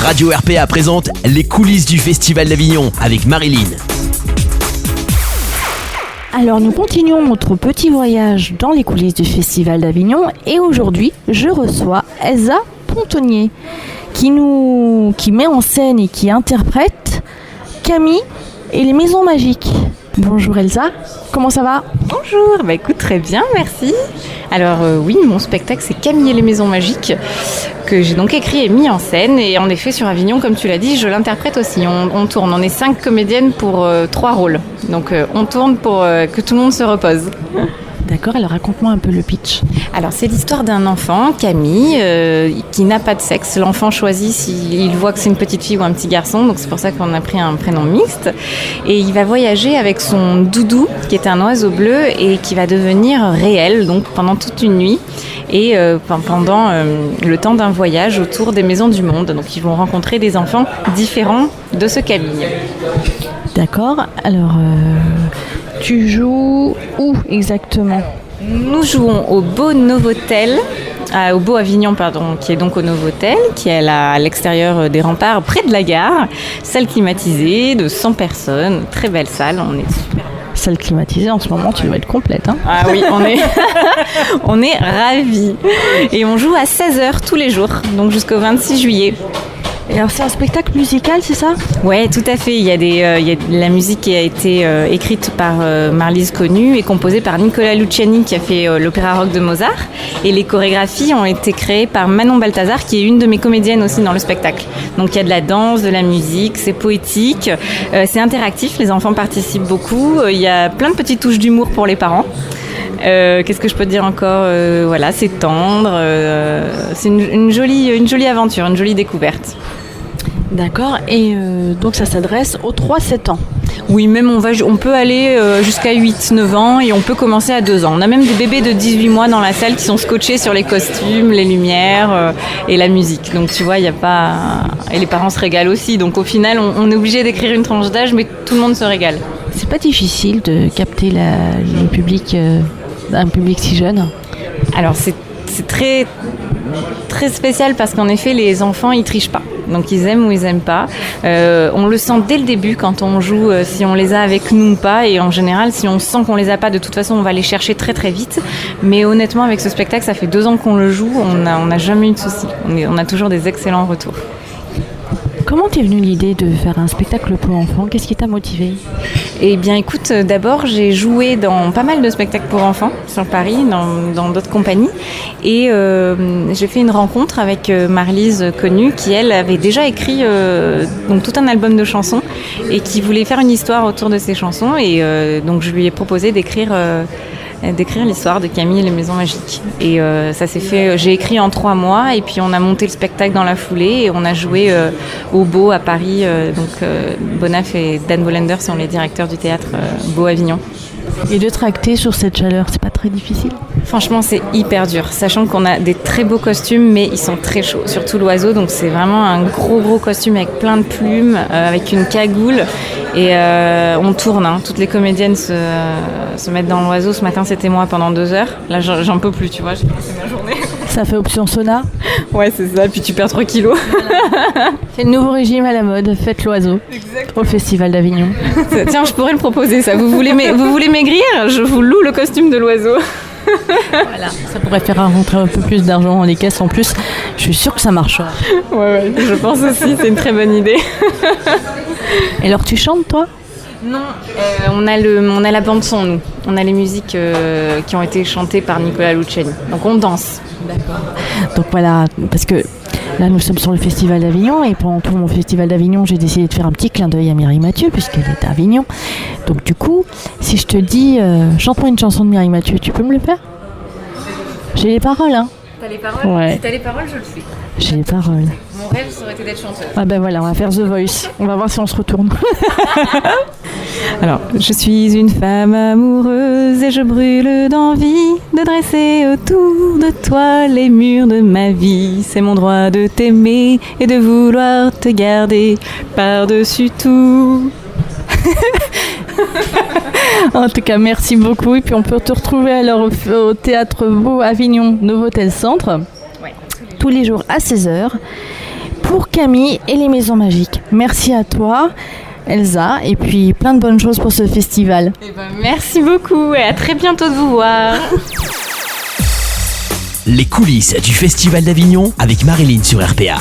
Radio RPA présente les coulisses du Festival d'Avignon avec Marilyn. Alors nous continuons notre petit voyage dans les coulisses du Festival d'Avignon et aujourd'hui je reçois Elsa Pontonnier qui met en scène et qui interprète Camille et les Maisons Magiques. Bonjour Elsa, comment ça va ? Bonjour, écoute très bien, merci. Alors oui, mon spectacle c'est Camille et les Maisons Magiques que j'ai donc écrit et mis en scène et en effet sur Avignon, comme tu l'as dit, je l'interprète aussi. On tourne, on est 5 comédiennes pour 3 rôles, donc on tourne pour que tout le monde se repose. D'accord, alors raconte-moi un peu le pitch. Alors c'est l'histoire d'un enfant, Camille, qui n'a pas de sexe. L'enfant choisit s'il voit que c'est une petite fille ou un petit garçon, donc c'est pour ça qu'on a pris un prénom mixte. Et il va voyager avec son doudou, qui est un oiseau bleu, et qui va devenir réel, donc pendant toute une nuit. Et pendant le temps d'un voyage autour des maisons du monde. Donc ils vont rencontrer des enfants différents de ce Camille. D'accord, alors tu joues où exactement ? Nous jouons au Beau Novotel, au Beau Avignon, qui est donc au Novotel, qui est à l'extérieur des remparts, près de la gare. Salle climatisée de 100 personnes, très belle salle, on est super. Salle climatisée, en ce moment, tu dois être complète. Hein. Ah oui, on est ravis. Et on joue à 16h tous les jours, donc jusqu'au 26 juillet. Et alors c'est un spectacle musical, c'est ça ? Ouais, tout à fait. Il y a de la musique qui a été écrite par Marlise Connu et composée par Nicola Luciani qui a fait l'opéra rock de Mozart. Et les chorégraphies ont été créées par Manon Balthazar qui est une de mes comédiennes aussi dans le spectacle. Donc il y a de la danse, de la musique, c'est poétique, c'est interactif, les enfants participent beaucoup. Il y a plein de petites touches d'humour pour les parents. Qu'est-ce que je peux te dire encore ? Voilà, c'est tendre, c'est une jolie aventure, une jolie découverte. D'accord, et donc ça s'adresse aux 3-7 ans. Oui, même on peut aller jusqu'à 8-9 ans et on peut commencer à 2 ans. On a même des bébés de 18 mois dans la salle qui sont scotchés sur les costumes, les lumières et la musique. Donc tu vois, il n'y a pas... Et les parents se régalent aussi. Donc au final, on est obligé d'écrire une tranche d'âge, mais tout le monde se régale. C'est pas difficile de capter le public, un public si jeune ? Alors c'est très, très spécial parce qu'en effet, les enfants, ils trichent pas. Donc ils aiment ou ils aiment pas. On le sent dès le début quand on joue, si on les a avec nous ou pas. Et en général, si on sent qu'on les a pas, de toute façon, on va les chercher très très vite. Mais honnêtement, avec ce spectacle, ça fait 2 ans qu'on le joue. On n'a jamais eu de soucis. On a toujours des excellents retours. Comment t'es venue l'idée de faire un spectacle pour enfants ? Qu'est-ce qui t'a motivée ? Eh bien écoute, d'abord j'ai joué dans pas mal de spectacles pour enfants sur Paris, dans d'autres compagnies. Et j'ai fait une rencontre avec Marlise Connu qui elle avait déjà écrit donc tout un album de chansons et qui voulait faire une histoire autour de ces chansons. Et donc je lui ai proposé d'écrire l'histoire de Camille et les Maisons Magiques. Et ça s'est fait, j'ai écrit en 3 mois et puis on a monté le spectacle dans la foulée et on a joué au Beau à Paris. Bonaf et Dan Bolender sont les directeurs du théâtre Beau Avignon. Et de tracter sur cette chaleur, c'est pas très difficile ? Franchement, c'est hyper dur, sachant qu'on a des très beaux costumes, mais ils sont très chauds, surtout l'oiseau. Donc c'est vraiment un gros costume avec plein de plumes, avec une cagoule. Et on tourne, hein. Toutes les comédiennes se mettent dans l'oiseau. Ce matin, c'était moi pendant 2 heures. Là, j'en peux plus, tu vois, j'ai passé ma journée. Ça fait option sauna ? Ouais, c'est ça, puis tu perds 3 kilos. Voilà. C'est le nouveau régime à la mode, faites l'oiseau. Exactement. Au Festival d'Avignon. Tiens, je pourrais le proposer, ça. Vous voulez maigrir ? Je vous loue le costume de l'oiseau. Voilà, ça pourrait faire rentrer un peu plus d'argent dans les caisses en plus. Je suis sûre que ça marchera. Ouais, je pense aussi, c'est une très bonne idée. Et alors tu chantes toi ? Non, on a la bande son, nous. On a les musiques qui ont été chantées par Nicola Luciani. Donc on danse. D'accord. Donc voilà, parce que là nous sommes sur le Festival d'Avignon et pendant tout mon Festival d'Avignon j'ai décidé de faire un petit clin d'œil à Mireille Mathieu puisqu'elle est à Avignon. Donc du coup, si je te dis chante-moi une chanson de Mireille Mathieu, tu peux me le faire ? J'ai les paroles, hein. T'as les paroles ? Ouais. Si t'as les paroles, je le fais. J'ai les paroles. Mon rêve, ça aurait été d'être chanteuse. Ah ben voilà, on va faire The Voice. On va voir si on se retourne. Alors, je suis une femme amoureuse et je brûle d'envie de dresser autour de toi les murs de ma vie. C'est mon droit de t'aimer et de vouloir te garder par-dessus tout. En tout cas, merci beaucoup. Et puis on peut te retrouver alors au Théâtre Beau Avignon, Novotel Centre, Ouais. tous les jours à 16h. pour Camille et les Maisons Magiques. Merci à toi, Elsa, et puis plein de bonnes choses pour ce festival. Merci beaucoup et à très bientôt de vous voir. Les coulisses du Festival d'Avignon avec Marilyn sur RPA.